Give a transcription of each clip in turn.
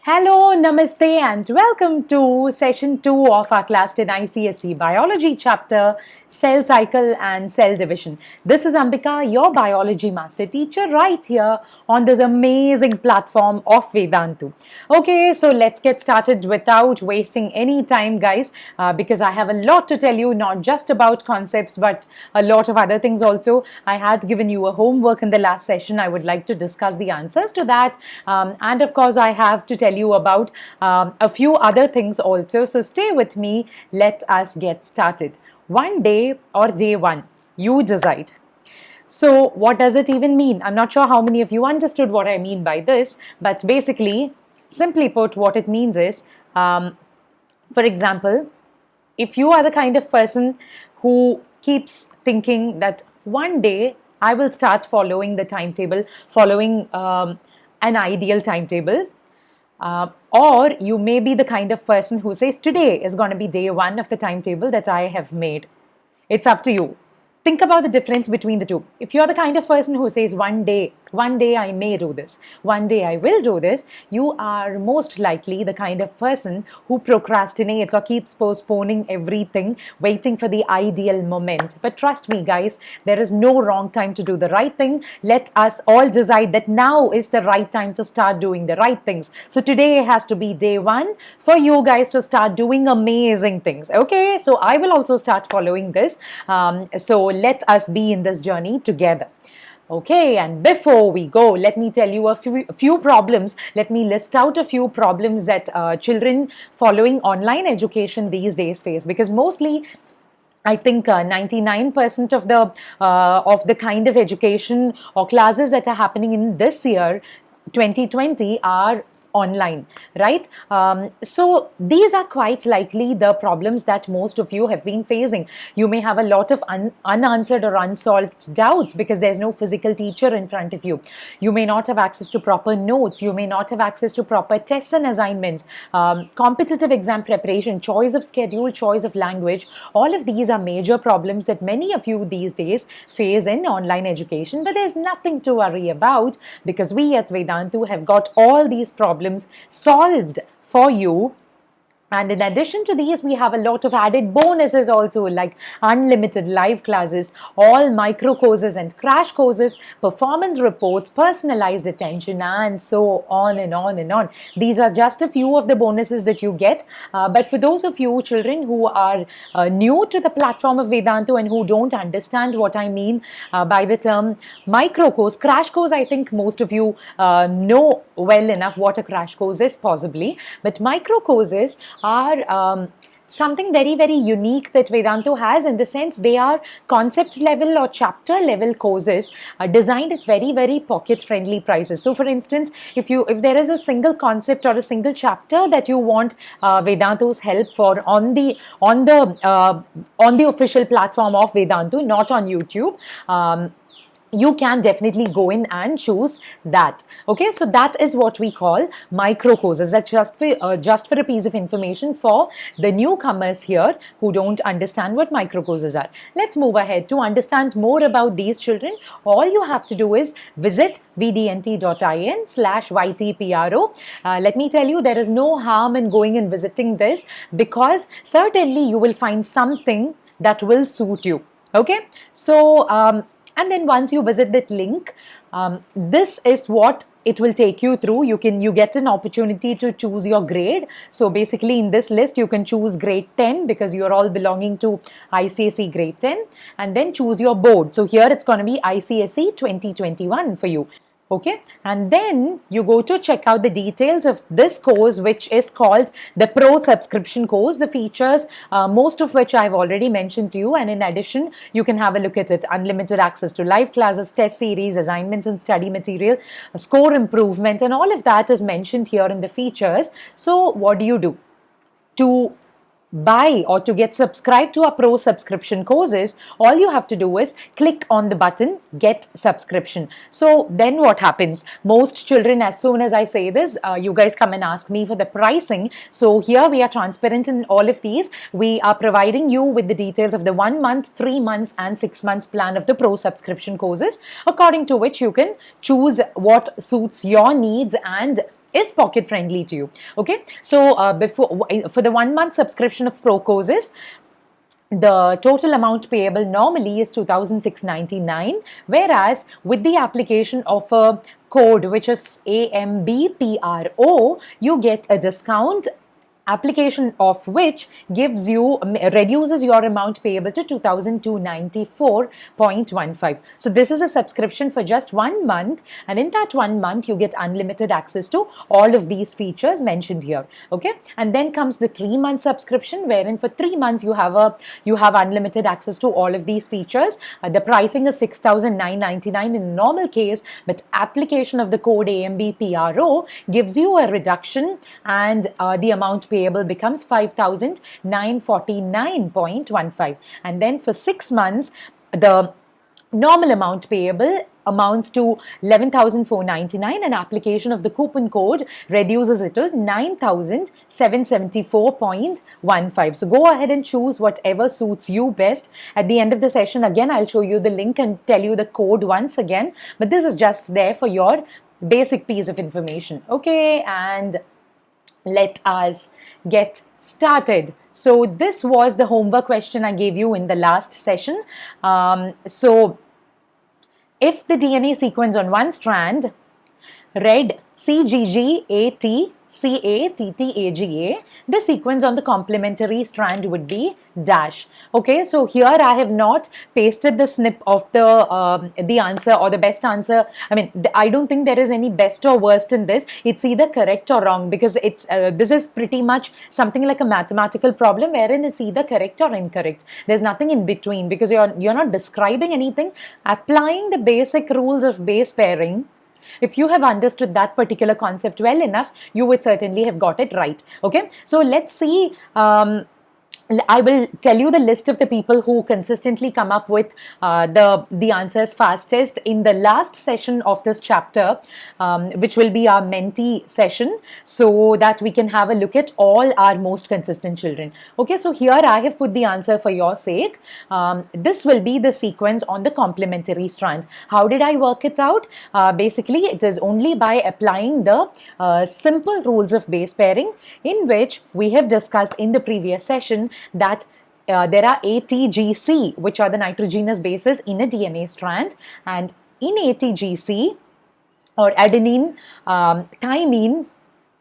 Hello, namaste, and welcome to session 2 of our class 10 ICSE Biology chapter Cell Cycle and Cell Division. This is Ambika, your biology master teacher, right here on this amazing platform of Vedantu. Okay, so let's get started without wasting any time, guys, because I have a lot to tell you, not just about concepts, but a lot of other things also. I had given you a homework in the last session. I would like to discuss the answers to that, and of course, I have to tell you about a few other things also. So stay with me. Let us get started. One day or day one, you decide. So what does it even mean? I'm not sure how many of you understood what I mean by this, but basically, simply put, what it means is, for example, if you are the kind of person who keeps thinking that one day I will start following the timetable, following an ideal timetable, or you may be the kind of person who says today is going to be day one of the timetable that I have made. It's up to you. Think about the difference between the two. If you're the kind of person who says one day I may do this, one day I will do this, you are most likely the kind of person who procrastinates or keeps postponing everything, waiting for the ideal moment. But trust me, guys, there is no wrong time to do the right thing. Let us all decide that now is the right time to start doing the right things. So today has to be day one for you guys to start doing amazing things. Okay, so I will also start following this. So let us be in this journey together. Okay, and before we go, let me tell you a few problems. Let me list out a few problems that children following online education these days face, because mostly I think 99% of the kind of education or classes that are happening in this year, 2020, are online, right? So these are quite likely the problems that most of you have been facing. You may have a lot of unanswered or unsolved doubts because there's no physical teacher in front of you. You may not have access to proper notes. You may not have access to proper tests and assignments, competitive exam preparation, choice of schedule, choice of language. All of these are major problems that many of you these days face in online education, but there's nothing to worry about because we at Vedantu have got all these problems solved for you. And in addition to these, we have a lot of added bonuses also, like unlimited live classes, all micro courses and crash courses, performance reports, personalized attention, and so on and on and on. These are just a few of the bonuses that you get. But for those of you children who are new to the platform of Vedantu and who don't understand what I mean by the term micro course, crash course, I think most of you know well enough what a crash course is, possibly. But micro courses are something very, very unique that Vedantu has, in the sense they are concept level or chapter level courses designed at very, very pocket friendly prices. So for instance, if there is a single concept or a single chapter that you want Vedantu's help for on the official platform of Vedantu, not on YouTube, you can definitely go in and choose that. Okay, so that is what we call micro courses. That's just for a piece of information for the newcomers here who don't understand what micro courses are. Let's move ahead. To understand more about these children, all you have to do is visit vdnt.in/ytpro. Let me tell you, there is no harm in going and visiting this, because certainly you will find something that will suit you. Okay, so and then once you visit that link, this is what it will take you through. You get an opportunity to choose your grade. So basically in this list you can choose grade 10 because you're all belonging to ICSE grade 10, and then choose your board. So here it's going to be ICSE 2021 for you. Okay, and then you go to check out the details of this course, which is called the Pro Subscription course. The features, most of which I've already mentioned to you, and in addition, you can have a look at it. Unlimited access to live classes, test series, assignments and study material, score improvement, and all of that is mentioned here in the features. So what do you do? To buy or to get subscribed to our Pro Subscription courses, all you have to do is click on the button Get Subscription. So then what happens? Most children, as soon as I say this, you guys come and ask me for the pricing. So here we are transparent in all of these. We are providing you with the details of the 1 month, 3 months and 6 months plan of the Pro Subscription courses, according to which you can choose what suits your needs and is pocket friendly to you. Okay, so for the 1 month subscription of Procosis, the total amount payable normally is 2,699, whereas with the application of a code which is AMBPRO, you get a discount, application of which gives you reduces your amount payable to 2,294.15. So this is a subscription for just 1 month, and in that 1 month you get unlimited access to all of these features mentioned here. Okay, and then comes the 3 month subscription, wherein for 3 months you have unlimited access to all of these features. The pricing is 6,999 in normal case, but application of the code AMBPRO gives you a reduction, and the amount payable becomes 5,949.15. And then for 6 months, the normal amount payable amounts to 11,499, and application of the coupon code reduces it to 9,774.15. So go ahead and choose whatever suits you best. At the end of the session, again, I'll show you the link and tell you the code once again, but this is just there for your basic piece of information. Okay, and let us get started. So this was the homework question I gave you in the last session. So if the DNA sequence on one strand read CGGATCATTAGA, the sequence on the complementary strand would be dash. Okay, so here I have not pasted the snip of the answer or the best answer. I mean, I don't think there is any best or worst in this. It's either correct or wrong, because it's this is pretty much something like a mathematical problem wherein it's either correct or incorrect. There's nothing in between, because you're not describing anything. Applying the basic rules of base pairing, if you have understood that particular concept well enough, you would certainly have got it right. Okay, so let's see. I will tell you the list of the people who consistently come up with the answers fastest in the last session of this chapter, which will be our mentee session, so that we can have a look at all our most consistent children. Okay, so here I have put the answer for your sake. This will be the sequence on the complementary strand. How did I work it out? Basically, it is only by applying the simple rules of base pairing, in which we have discussed in the previous session that there are ATGC, which are the nitrogenous bases in a DNA strand, and in ATGC, or adenine, thymine,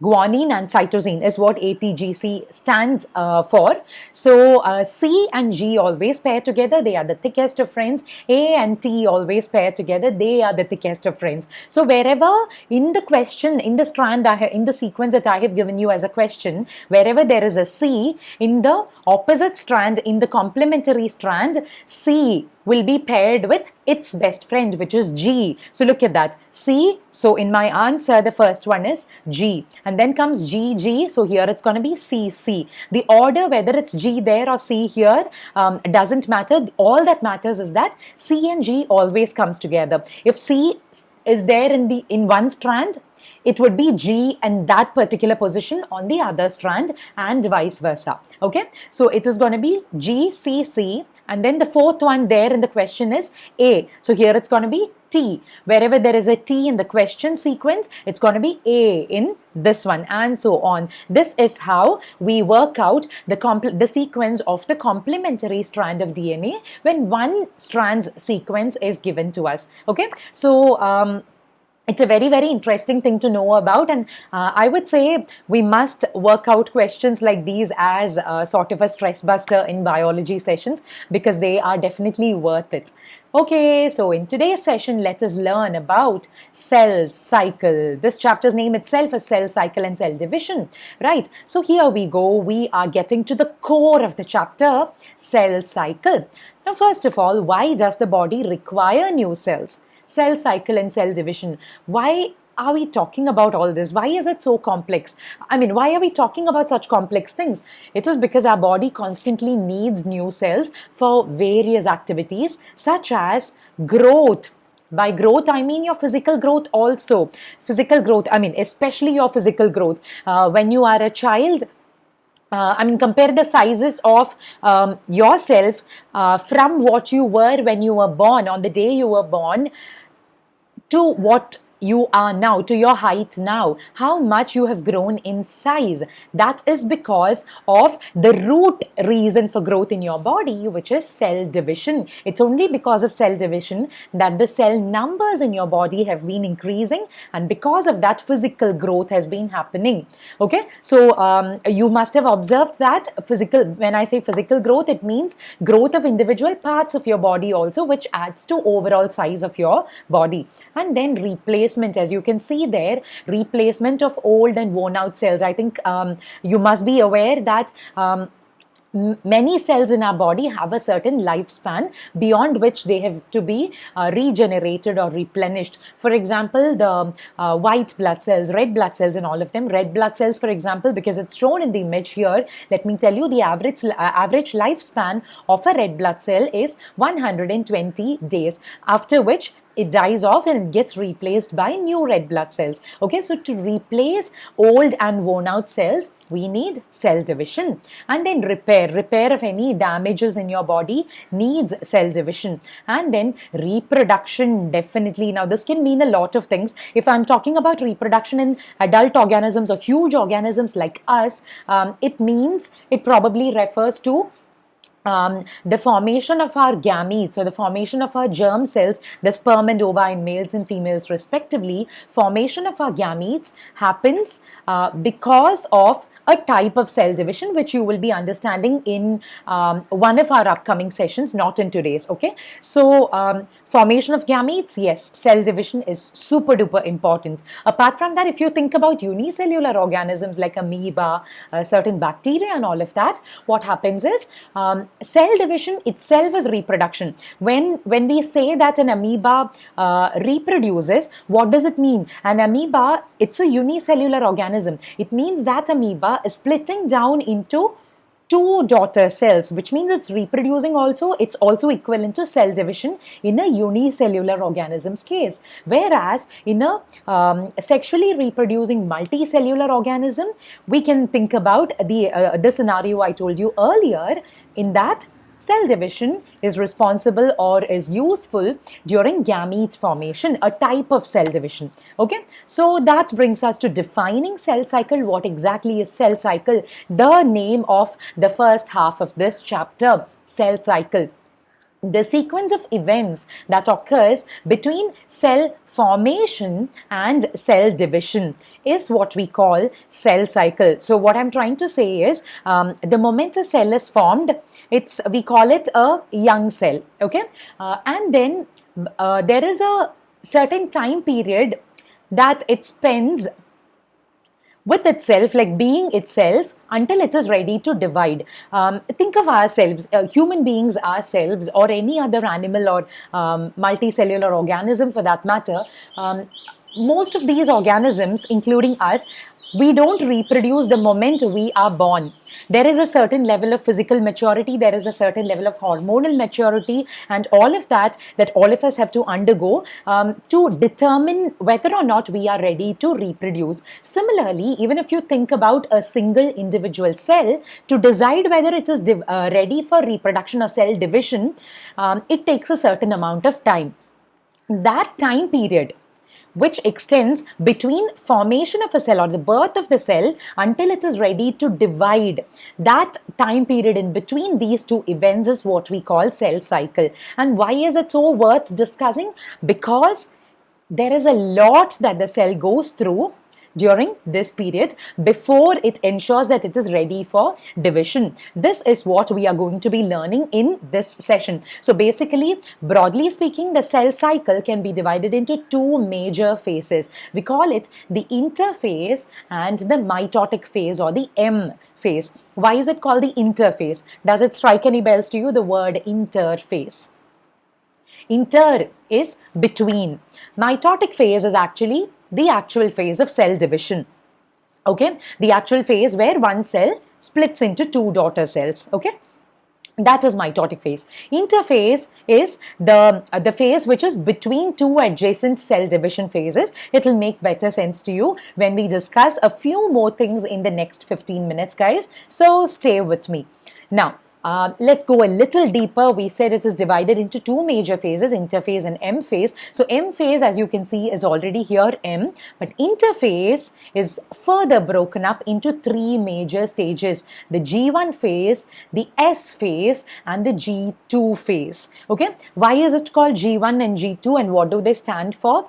guanine and cytosine is what ATGC stands for. So C and G always pair together, they are the thickest of friends. A and T always pair together, they are the thickest of friends. So wherever in the question, in the strand, in the sequence that I have given you as a question, wherever there is a C, in the opposite strand, in the complementary strand, C will be paired with its best friend, which is G. So look at that, C. So in my answer, the first one is G, and then comes GG. So here it's going to be CC. The order, whether it's G there or C here, doesn't matter. All that matters is that C and G always comes together. If C is there in one strand, it would be G and that particular position on the other strand, and vice versa. Okay, so it is going to be GCC, and then the fourth one there in the question is A. So here it's going to be T. Wherever there is a T in the question sequence, it's going to be A in this one, and so on. This is how we work out the sequence of the complementary strand of DNA when one strand's sequence is given to us. Okay, so it's a very, very interesting thing to know about, and I would say we must work out questions like these as sort of a stress buster in biology sessions, because they are definitely worth it. Okay, so in today's session, let us learn about cell cycle. This chapter's name itself is cell cycle and cell division, right? So here we go. We are getting to the core of the chapter, cell cycle. Now, first of all, why does the body require new cells? Cell cycle and cell division. Why are we talking about all this? Why is it so complex? I mean, why are we talking about such complex things? It is because our body constantly needs new cells for various activities, such as growth. By growth, I mean your physical growth also. Physical growth, I mean, especially your physical growth. When you are a child, I mean, compare the sizes of yourself from what you were when you were born, on the day you were born, to what you are now, to your height now, how much you have grown in size. That is because of the root reason for growth in your body, which is cell division. It's only because of cell division that the cell numbers in your body have been increasing, and because of that, physical growth has been happening. Okay, so you must have observed that physical, when I say physical growth, it means growth of individual parts of your body also, which adds to overall size of your body. And then replacement, as you can see there, replacement of old and worn out cells. I think you must be aware that many cells in our body have a certain lifespan beyond which they have to be regenerated or replenished. For example, the white blood cells, red blood cells, and all of them. Red blood cells, for example, because it's shown in the image here, let me tell you, the average lifespan of a red blood cell is 120 days, after which it dies off and it gets replaced by new red blood cells. Okay, so to replace old and worn out cells, we need cell division. And then repair of any damages in your body needs cell division. And then reproduction, definitely. Now this can mean a lot of things. If I'm talking about reproduction in adult organisms or huge organisms like us, it probably refers to the formation of our gametes, or the formation of our germ cells, the sperm and ova in males and females respectively. Formation of our gametes happens because of a type of cell division, which you will be understanding in one of our upcoming sessions, not in today's. Okay, so formation of gametes, yes, cell division is super duper important. Apart from that, if you think about unicellular organisms like amoeba, certain bacteria and all of that, what happens is cell division itself is reproduction. When we say that an amoeba reproduces, what does it mean? An amoeba, it's a unicellular organism. It means that amoeba is splitting down into two daughter cells, which means it's reproducing also. It's also equivalent to cell division in a unicellular organism's case. Whereas in a sexually reproducing multicellular organism, we can think about the scenario I told you earlier, in that cell division is responsible or is useful during gamete formation, a type of cell division. Okay, so that brings us to defining cell cycle. What exactly is cell cycle? The name of the first half of this chapter, cell cycle. The sequence of events that occurs between cell formation and cell division is what we call cell cycle. So what I'm trying to say is, the moment a cell is formed, we call it a young cell. Okay, and then there is a certain time period that it spends with itself, like being itself, until it is ready to divide. Think of ourselves, human beings ourselves, or any other animal or multicellular organism for that matter. Most of these organisms, including us, we don't reproduce the moment we are born. There is a certain level of physical maturity, there is a certain level of hormonal maturity, and all of that all of us have to undergo to determine whether or not we are ready to reproduce. Similarly, even if you think about a single individual cell, to decide whether it is ready for reproduction or cell division, it takes a certain amount of time. That time period, which extends between formation of a cell or the birth of the cell until it is ready to divide, that time period in between these two events is what we call cell cycle. And why is it so worth discussing? Because there is a lot that the cell goes through during this period before it ensures that it is ready for division. This is what we are going to be learning in this session. So basically, broadly speaking, the cell cycle can be divided into two major phases. We call it the interphase and the mitotic phase, or the M phase. Why is it called the interphase? Does it strike any bells to you, the word interphase? Inter is between. Mitotic phase is actually the actual phase of cell division. Okay, the actual phase where one cell splits into two daughter cells. Okay, that is mitotic phase. Interphase is the phase which is between two adjacent cell division phases. It will make better sense to you when we discuss a few more things in the next 15 minutes, guys. So stay with me. Now, Let's go a little deeper. We said it is divided into two major phases, interphase and M phase. So M phase, as you can see, is already here M, but interphase is further broken up into three major stages: the G1 phase, the S phase, and the G2 phase. Okay, why is it called G1 and G2, and what do they stand for?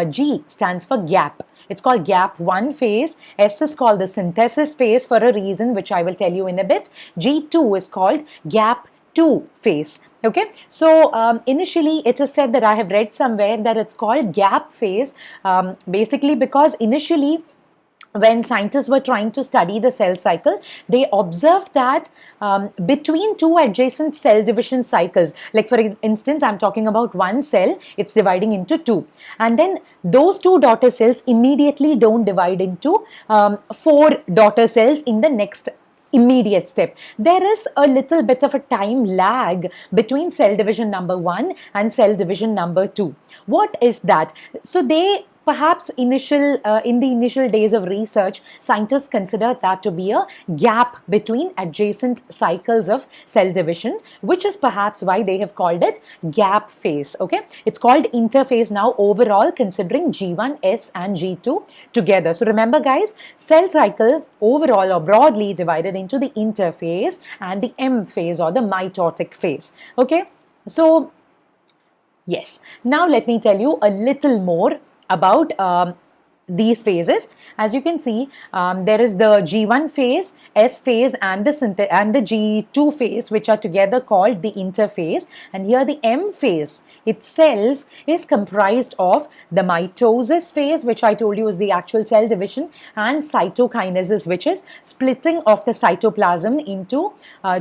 G stands for gap. It's called gap 1 phase. S is called the synthesis phase for a reason which I will tell you in a bit. G2 is called gap 2 phase. Okay, so initially it is said that I have read somewhere that it's called gap phase, basically because initially when scientists were trying to study the cell cycle, they observed that between two adjacent cell division cycles, like for instance, I'm talking about one cell, it's dividing into two. And then those two daughter cells immediately don't divide into four daughter cells in the next immediate step. There is a little bit of a time lag between cell division number 1 and cell division number 2. What is that? So they perhaps in the initial days of research, scientists considered that to be a gap between adjacent cycles of cell division, which is perhaps why they have called it gap phase. Okay, it's called interphase now overall, considering G1, S and G2 together. So remember guys, cell cycle overall or broadly divided into the interphase and the M phase or the mitotic phase. Okay, so yes, now let me tell you a little more about these phases. As you can see, there is the G1 phase, S phase and the G2 phase, which are together called the interphase. And here the M phase itself is comprised of the mitosis phase, which I told you is the actual cell division, and cytokinesis, which is splitting of the cytoplasm into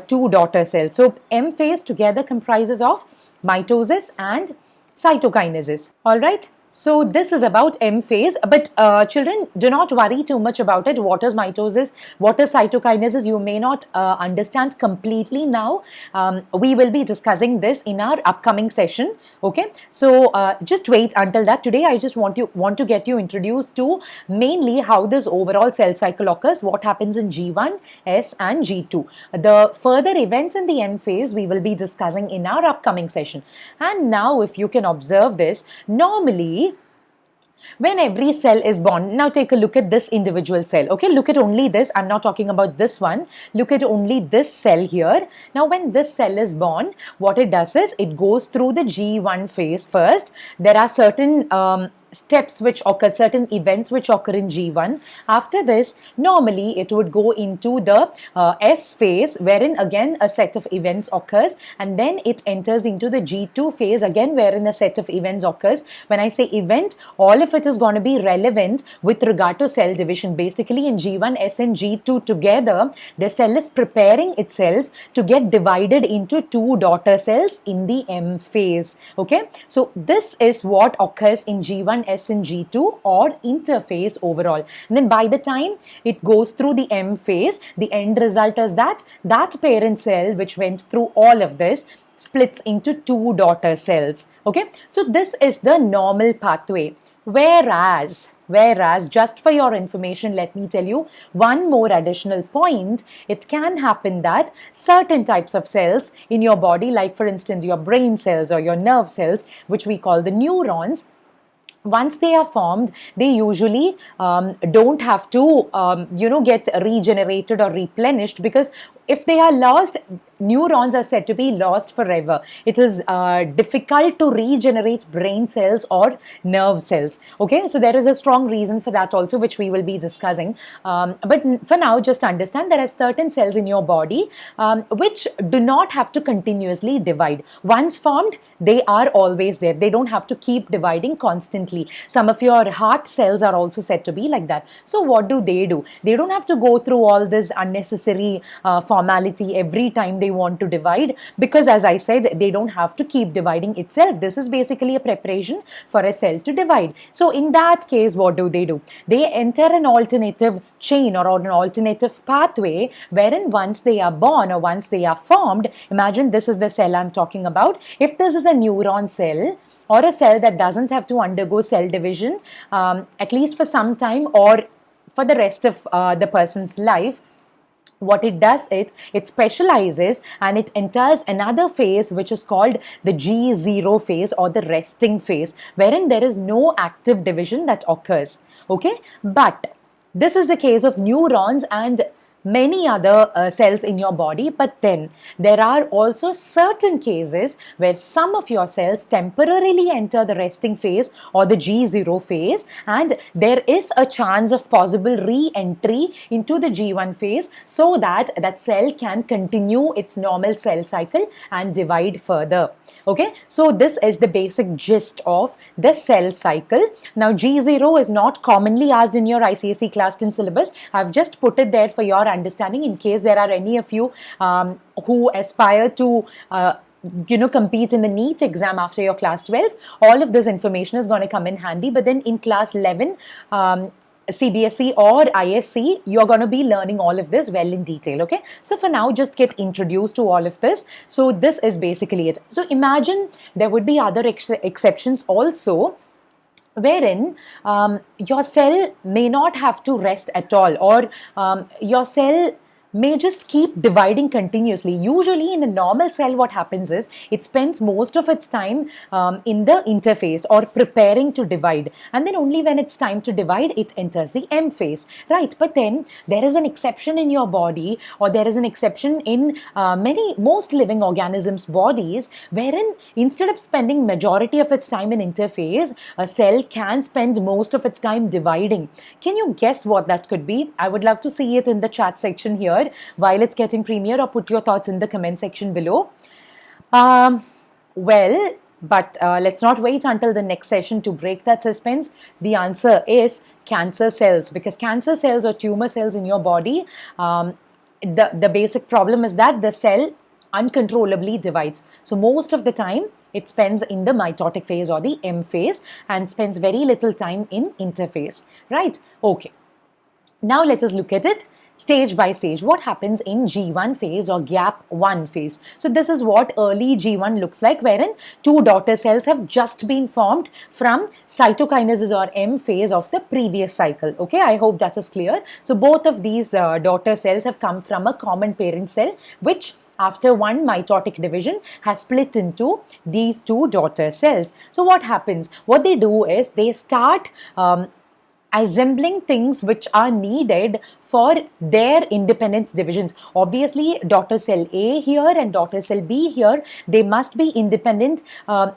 two daughter cells. So M phase together comprises of mitosis and cytokinesis. All right. So this is about M phase, but children, do not worry too much about it. What is mitosis? What is cytokinesis? You may not understand completely now. We will be discussing this in our upcoming session. Okay, so just wait until that. Today, I just want to get you introduced to mainly how this overall cell cycle occurs, what happens in G1, S, and G2. The further events in the M phase we will be discussing in our upcoming session. And now, if you can observe this, normally when every cell is born, now take a look at this individual cell. Okay, look at only this. I'm not talking about this one. Look at only this cell here. Now, when this cell is born, what it does is it goes through the G1 phase first. There are certain steps which occur, certain events which occur in G1. After this, normally it would go into the S phase, wherein again a set of events occurs, and then it enters into the G2 phase again, wherein a set of events occurs. When I say event, all of it is going to be relevant with regard to cell division. Basically in G1, S and G2 together, the cell is preparing itself to get divided into two daughter cells in the M phase. Okay, so this is what occurs in G1, S and G2 or interphase overall. And then by the time it goes through the M phase, the end result is that parent cell which went through all of this splits into two daughter cells. Okay, so this is the normal pathway. Whereas, just for your information, let me tell you one more additional point. It can happen that certain types of cells in your body, like for instance your brain cells or your nerve cells, which we call the neurons, once they are formed, they usually don't have to, get regenerated or replenished, because if they are lost, neurons are said to be lost forever. It is difficult to regenerate brain cells or nerve cells. Okay, so there is a strong reason for that also, which we will be discussing. But for now, just understand there are certain cells in your body which do not have to continuously divide. Once formed, they are always there. They don't have to keep dividing constantly. Some of your heart cells are also said to be like that. So what do? They don't have to go through all this unnecessary formality every time they want to divide, because as I said, they don't have to keep dividing itself. This is basically a preparation for a cell to divide. So in that case, what do? They enter an alternative chain or an alternative pathway, wherein once they are born or once they are formed, imagine this is the cell I'm talking about. If this is a neuron cell or a cell that doesn't have to undergo cell division, at least for some time or for the rest of the person's life, what it does, it specializes and it enters another phase which is called the G0 phase, or the resting phase, wherein there is no active division that occurs. Okay, but this is the case of neurons and many other cells in your body. But then there are also certain cases where some of your cells temporarily enter the resting phase or the G0 phase, and there is a chance of possible re-entry into the G1 phase, so that that cell can continue its normal cell cycle and divide further. Okay, so this is the basic gist of the cell cycle. Now, G0 is not commonly asked in your ICSE class 10 syllabus. I've just put it there for your understanding in case there are any of you who aspire to compete in the NEET exam after your class 12. All of this information is going to come in handy. But then in class 11, CBSE or ISC, you're going to be learning all of this well in detail. Okay, so for now, just get introduced to all of this. So this is basically it. So imagine there would be other exceptions also, wherein your cell may not have to rest at all, or your cell may just keep dividing continuously. Usually in a normal cell, what happens is it spends most of its time in the interphase or preparing to divide, and then only when it's time to divide, it enters the M phase, right? But then there is an exception in your body, or there is an exception in most living organisms' bodies, wherein instead of spending majority of its time in interphase, a cell can spend most of its time dividing. Can you guess what that could be? I would love to see it in the chat section here while it's getting premiere, or put your thoughts in the comment section below. Well, but let's not wait until the next session to break that suspense. The answer is cancer cells, because cancer cells or tumor cells in your body, the basic problem is that the cell uncontrollably divides. So most of the time it spends in the mitotic phase or the M phase and spends very little time in interphase, right? Okay. Now let us look at it stage by stage. What happens in G1 phase or gap 1 phase? So this is what early G1 looks like, wherein two daughter cells have just been formed from cytokinesis or M phase of the previous cycle. Okay, I hope that is clear. So both of these daughter cells have come from a common parent cell, which after one mitotic division has split into these two daughter cells. So what happens? What they do is they start assembling things which are needed for their independent divisions. Obviously, daughter cell A here and daughter cell B here, they must be independent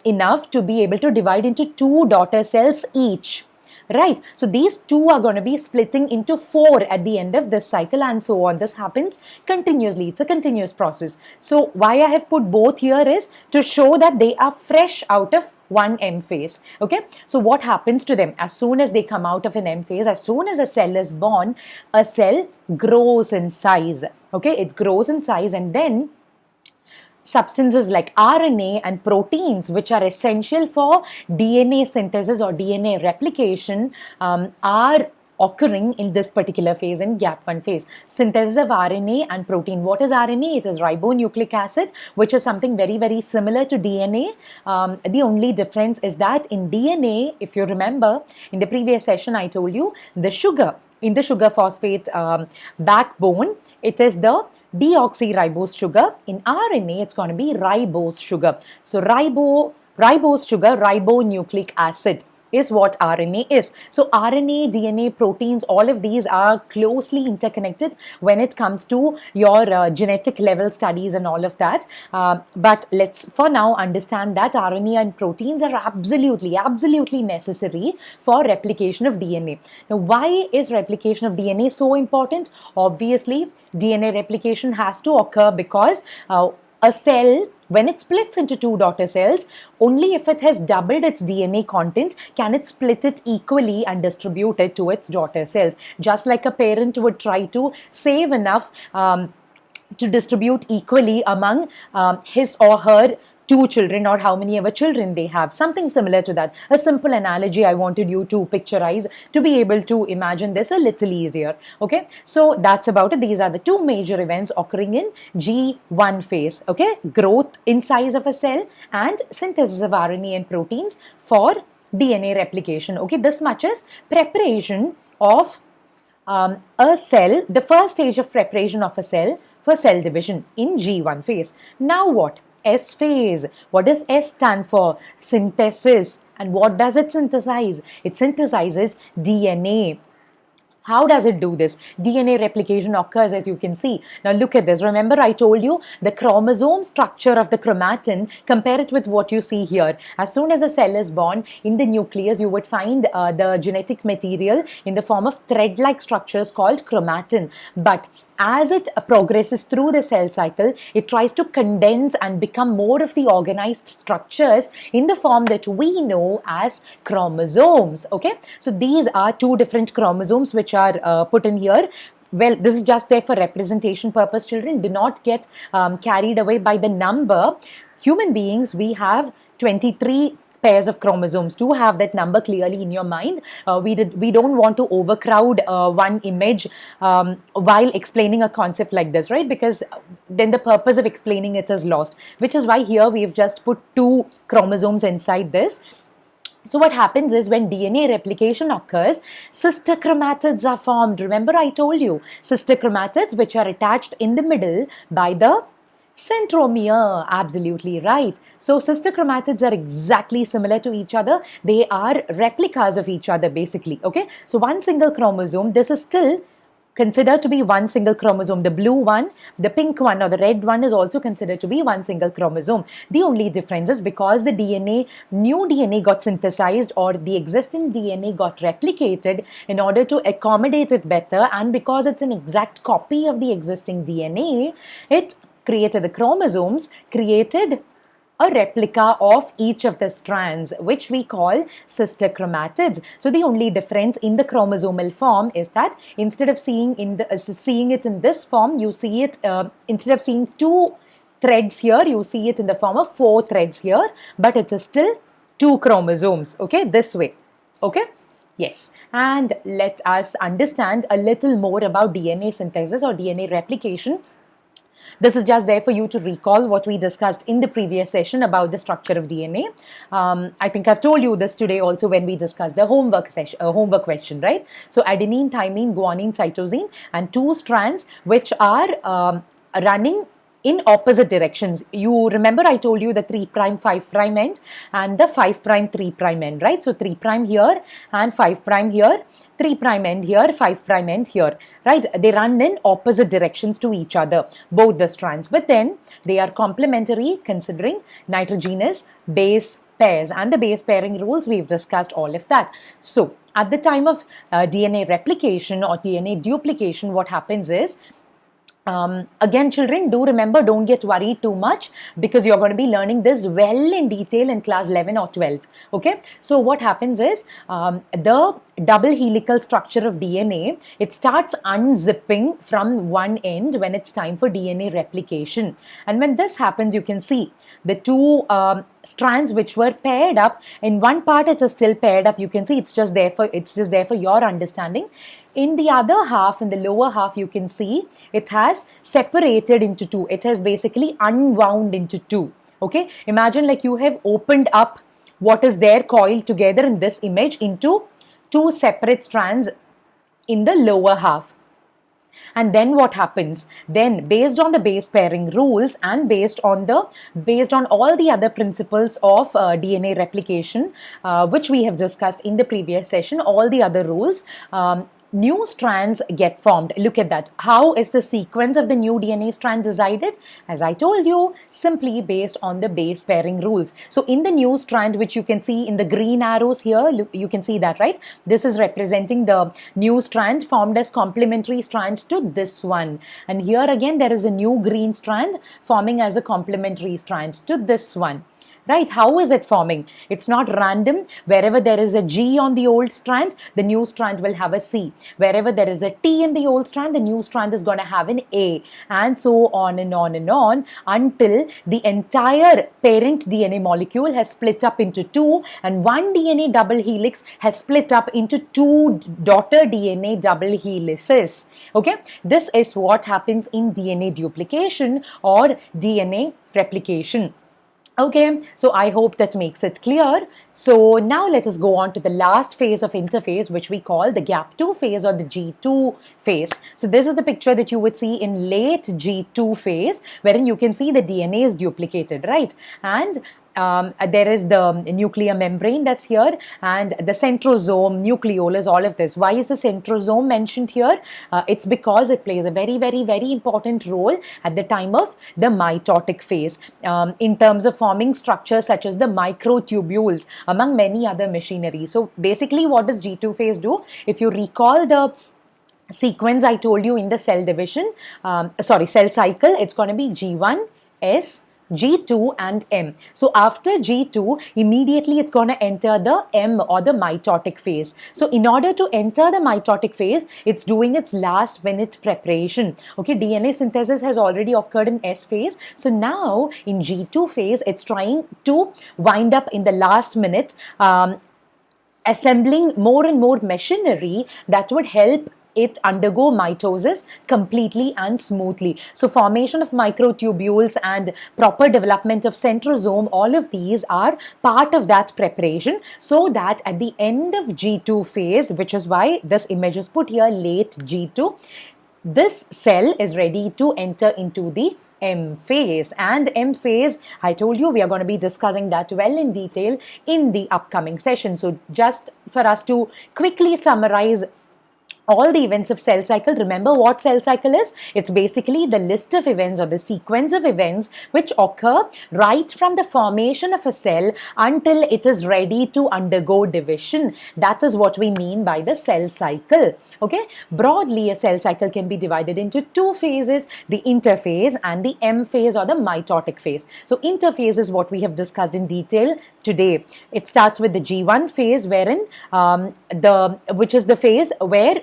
enough to be able to divide into two daughter cells each. Right, so these two are going to be splitting into 4 at the end of this cycle, and so on. This happens continuously. It's a continuous process. So why I have put both here is to show that they are fresh out of one M phase. Okay, so what happens to them as soon as they come out of an M phase? As soon as a cell is born, a cell grows in size. Okay, it grows in size, and then substances like RNA and proteins, which are essential for DNA synthesis or DNA replication, are occurring in this particular phase, in gap 1 phase. Synthesis of RNA and protein. What is RNA? It is ribonucleic acid, which is something very, very similar to DNA. The only difference is that in DNA, if you remember, in the previous session, I told you the sugar, in the sugar phosphate backbone, it is the deoxyribose sugar. In RNA, it's going to be ribose sugar. So ribose sugar, ribonucleic acid is what RNA is. So RNA, DNA, proteins, all of these are closely interconnected when it comes to your genetic level studies and all of that. But let's for now understand that RNA and proteins are absolutely necessary for replication of DNA. Now, why is replication of DNA so important? Obviously, DNA replication has to occur because a cell, when it splits into two daughter cells, only if it has doubled its DNA content can it split it equally and distribute it to its daughter cells. Just like a parent would try to save enough to distribute equally among his or her two children, or how many ever children they have. Something similar to that. A simple analogy I wanted you to picturize to be able to imagine this a little easier. Okay, so that's about it. These are the two major events occurring in G1 phase. Okay, growth in size of a cell and synthesis of RNA and proteins for DNA replication. Okay, this much is preparation of a cell, the first stage of preparation of a cell for cell division in G1 phase. Now what? S phase. What does S stand for? Synthesis. And what does it synthesize? It synthesizes DNA. How does it do this? DNA replication occurs, as you can see. Now look at this. Remember I told you the chromosome structure of the chromatin, compare it with what you see here. As soon as a cell is born, in the nucleus you would find the genetic material in the form of thread-like structures called chromatin. But as it progresses through the cell cycle, it tries to condense and become more of the organized structures in the form that we know as chromosomes. Okay, so these are two different chromosomes which are put in here. Well, this is just there for representation purpose, children. Do not get carried away by the number. Human beings, we have 23 pairs of chromosomes. Do have that number clearly in your mind. We don't want to overcrowd one image while explaining a concept like this, right? Because then the purpose of explaining it is lost, which is why here we've just put 2 chromosomes inside this. So what happens is when DNA replication occurs, sister chromatids are formed. Remember I told you, sister chromatids which are attached in the middle by the centromere. Absolutely right. So sister chromatids are exactly similar to each other. They are replicas of each other basically. Okay. So one single chromosome, this is still considered to be one single chromosome. The blue one, the pink one or the red one is also considered to be one single chromosome. The only difference is because the DNA, new DNA got synthesized or the existing DNA got replicated in order to accommodate it better, and because it's an exact copy of the existing DNA, it created the chromosomes, created a replica of each of the strands, which we call sister chromatids. So the only difference in the chromosomal form is that instead of seeing it in this form, you see it instead of seeing 2 threads here, you see it in the form of 4 threads here, but it is still 2 chromosomes. Okay, this way. Okay. Yes, and let us understand a little more about DNA synthesis or DNA replication. This is just there for you to recall what we discussed in the previous session about the structure of DNA. I think I've told you this today also when we discussed the homework question, right? So adenine, thymine, guanine, cytosine, and 2 strands which are running in opposite directions. You remember I told you the 3' 5' end and the 5' 3' end, right? So 3' here and 5' here, 3' end here, 5' end here, right? They run in opposite directions to each other, both the strands, but then they are complementary considering nitrogenous base pairs, and the base pairing rules, we've discussed all of that. So at the time of DNA replication or DNA duplication, what happens is, again, children, do remember, don't get worried too much because you're going to be learning this well in detail in class 11 or 12. Okay, so what happens is the double helical structure of DNA, it starts unzipping from one end when it's time for DNA replication. And when this happens, you can see the 2 strands which were paired up. In one part, it is still paired up. You can see it's just there for your understanding. In the other half, in the lower half, you can see it has separated into 2. It has basically unwound into 2. Okay, imagine like you have opened up what is there coiled together in this image into 2 separate strands in the lower half. And then what happens? Then based on the base pairing rules and based on all the other principles of DNA replication, which we have discussed in the previous session, all the other rules, new strands get formed. Look at that. How is the sequence of the new DNA strand decided? As I told you, simply based on the base pairing rules. So in the new strand, which you can see in the green arrows here, look, you can see that, right? This is representing the new strand formed as complementary strand to this one. And here again, there is a new green strand forming as a complementary strand to this one. Right? How is it forming? It's not random. Wherever there is a G on the old strand, the new strand will have a C. Wherever there is a T in the old strand, the new strand is going to have an A. And so on and on and on until the entire parent DNA molecule has split up into 2 and one DNA double helix has split up into 2 daughter DNA double helices. Okay? This is what happens in DNA duplication or DNA replication. Okay, so I hope that makes it clear. So now let us go on to the last phase of interphase, which we call the gap 2 phase or the G2 phase. So this is the picture that you would see in late G2 phase, wherein you can see the DNA is duplicated, right? And there is the nuclear membrane that's here, and the centrosome, nucleolus, all of this. Why is the centrosome mentioned here? It's because it plays a very, very, very important role at the time of the mitotic phase in terms of forming structures such as the microtubules, among many other machinery. So basically, what does G2 phase do? If you recall the sequence I told you in the cell division, cell cycle, it's going to be G1, S, G2 and M. So after G2, immediately it's going to enter the M or the mitotic phase. So in order to enter the mitotic phase, it's doing its last minute preparation. Okay, DNA synthesis has already occurred in S phase. So now in G2 phase, it's trying to wind up in the last minute, assembling more and more machinery that would help it undergo mitosis completely and smoothly. So formation of microtubules and proper development of centrosome, all of these are part of that preparation, so that at the end of G2 phase, which is why this image is put here, late G2, this cell is ready to enter into the M phase. And M phase, I told you we are going to be discussing that well in detail in the upcoming session. So just for us to quickly summarize all the events of cell cycle, remember what cell cycle is? It's basically the list of events or the sequence of events which occur right from the formation of a cell until it is ready to undergo division. That is what we mean by the cell cycle. Okay, broadly a cell cycle can be divided into two phases, the interphase and the M phase or the mitotic phase. So interphase is what we have discussed in detail today. It starts with the G1 phase, wherein which is the phase where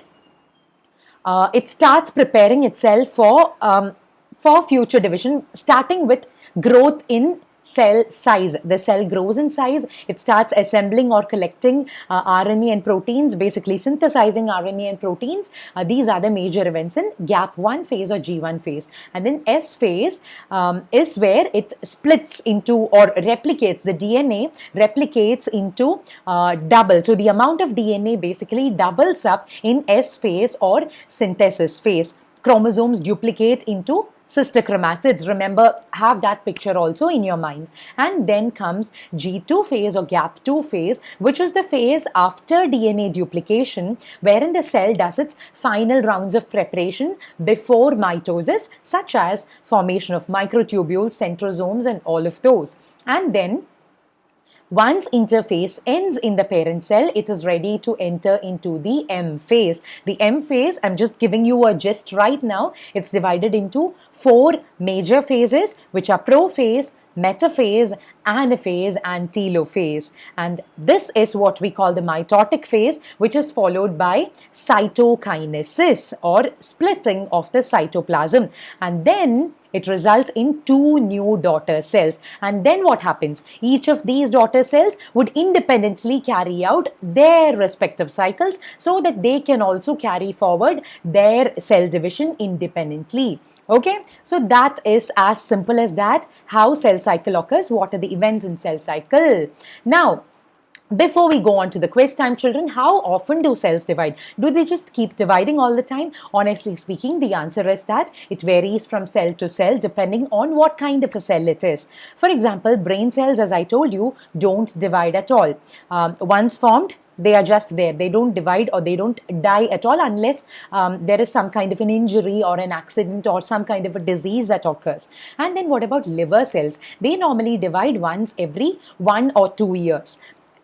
it starts preparing itself for future division, starting with growth in cell size. The cell grows in size, it starts assembling or collecting RNA and proteins, basically synthesizing RNA and proteins. These are the major events in gap 1 phase or G1 phase. And then S phase is where it splits into or replicates, the DNA replicates into double. So the amount of DNA basically doubles up in S phase or synthesis phase. Chromosomes duplicate into sister chromatids. Remember, have that picture also in your mind. And then comes G2 phase or gap 2 phase, which is the phase after DNA duplication, wherein the cell does its final rounds of preparation before mitosis, such as formation of microtubules, centrosomes, and all of those. And then once interphase ends in the parent cell, it is ready to enter into the M phase. The M phase, I'm just giving you a gist right now. It's divided into 4 major phases, which are prophase, metaphase, anaphase, and telophase. And this is what we call the mitotic phase, which is followed by cytokinesis or splitting of the cytoplasm. And then it results in 2 new daughter cells. And then what happens? Each of these daughter cells would independently carry out their respective cycles so that they can also carry forward their cell division independently. Okay, so that is as simple as that, how cell cycle occurs, what are the events in cell cycle. Now, before we go on to the quiz time, children, how often do cells divide? Do they just keep dividing all the time? Honestly speaking, the answer is that it varies from cell to cell depending on what kind of a cell it is. For example, brain cells, as I told you, don't divide at all. Once formed, they are just there. They don't divide or they don't die at all unless there is some kind of an injury or an accident or some kind of a disease that occurs. And then what about liver cells? They normally divide once every 1 or 2 years.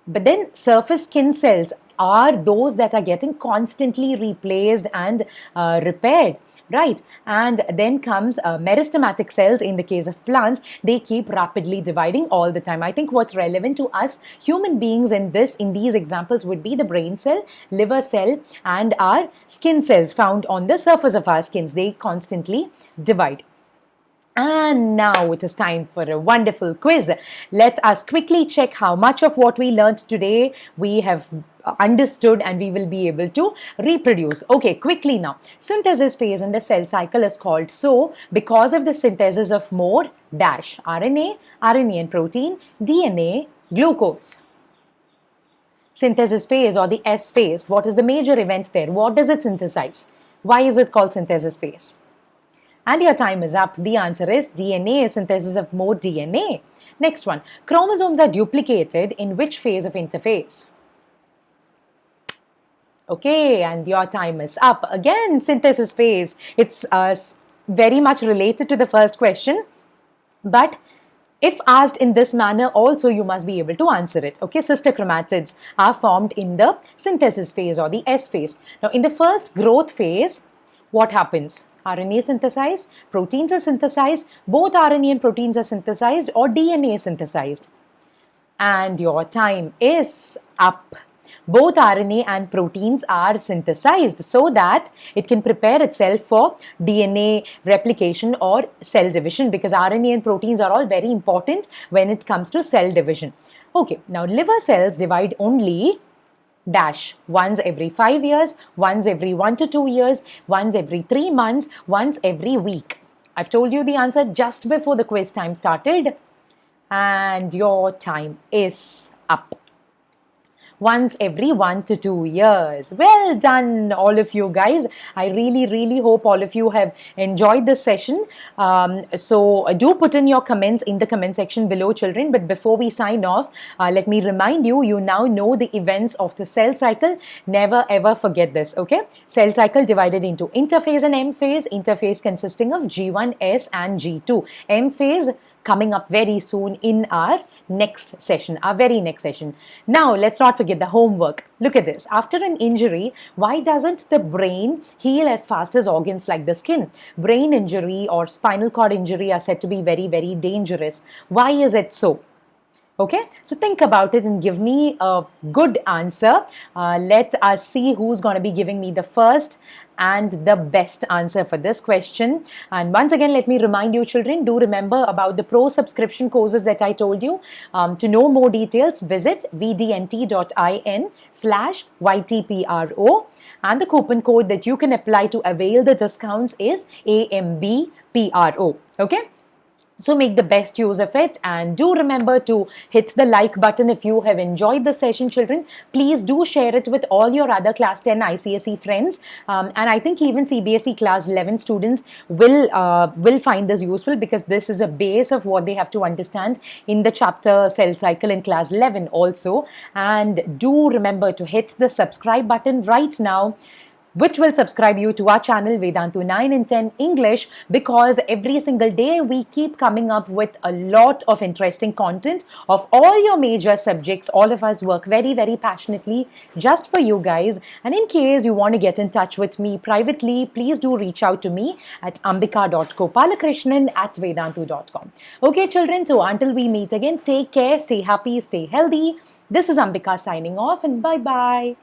But then surface skin cells are those that are getting constantly replaced and repaired, right? And then comes meristematic cells. In the case of plants, they keep rapidly dividing all the time. I think what's relevant to us human beings in these examples would be the brain cell, liver cell, and our skin cells found on the surface of our skins. They constantly divide. And now it is time for a wonderful quiz. Let us quickly check how much of what we learned today we have understood and we will be able to reproduce. Okay, quickly now. Synthesis phase in the cell cycle is called so because of the synthesis of more dash RNA, RNA and protein, DNA, glucose. Synthesis phase or the S phase, what is the major event there? What does it synthesize? Why is it called synthesis phase? And your time is up. The answer is DNA, synthesis of more DNA. Next one, chromosomes are duplicated in which phase of interphase? Okay, and your time is up. Again, synthesis phase. It's very much related to the first question, but if asked in this manner also you must be able to answer it. Okay, sister chromatids are formed in the synthesis phase or the S phase. Now in the first growth phase, what happens? RNA is synthesized, proteins are synthesized, both RNA and proteins are synthesized, or DNA is synthesized. And your time is up. Both RNA and proteins are synthesized so that it can prepare itself for DNA replication or cell division, because RNA and proteins are all very important when it comes to cell division. Okay, now liver cells divide only dash once every 5 years, once every 1 to 2 years, once every 3 months, once every week. I've told you the answer just before the quiz time started, and your time is up. Once every 1 to 2 years. Well done, all of you guys. I really hope all of you have enjoyed this session. So do put in your comments in the comment section below, children. But before we sign off, let me remind you, you now know the events of the cell cycle. Never ever forget this, okay? Cell cycle divided into interphase and M phase. Interphase consisting of G1, S and G2. M phase coming up very soon in our next session, our very next session. Now, let's not forget the homework. Look at this. After an injury, why doesn't the brain heal as fast as organs like the skin? Brain injury or spinal cord injury are said to be very dangerous. Why is it so? Okay, so think about it and give me a good answer. Let us see who's going to be giving me the first and the best answer for this question. And once again, let me remind you, children, do remember about the pro subscription courses that I told you. To know more details, visit vdnt.in/YTPRO, and the coupon code that you can apply to avail the discounts is AMBPRO. Okay. So make the best use of it, and do remember to hit the like button if you have enjoyed the session, children. Please do share it with all your other class 10 ICSE friends, and I think even CBSE class 11 students will find this useful, because this is a base of what they have to understand in the chapter cell cycle in class 11 also. And do remember to hit the subscribe button right now, which will subscribe you to our channel Vedantu 9 in 10 English, because every single day we keep coming up with a lot of interesting content of all your major subjects. All of us work very passionately just for you guys. And in case you want to get in touch with me privately, please do reach out to me at ambika.gopalakrishnan@vedantu.com. Okay, children, so until we meet again, take care, stay happy, stay healthy. This is Ambika signing off, and bye-bye.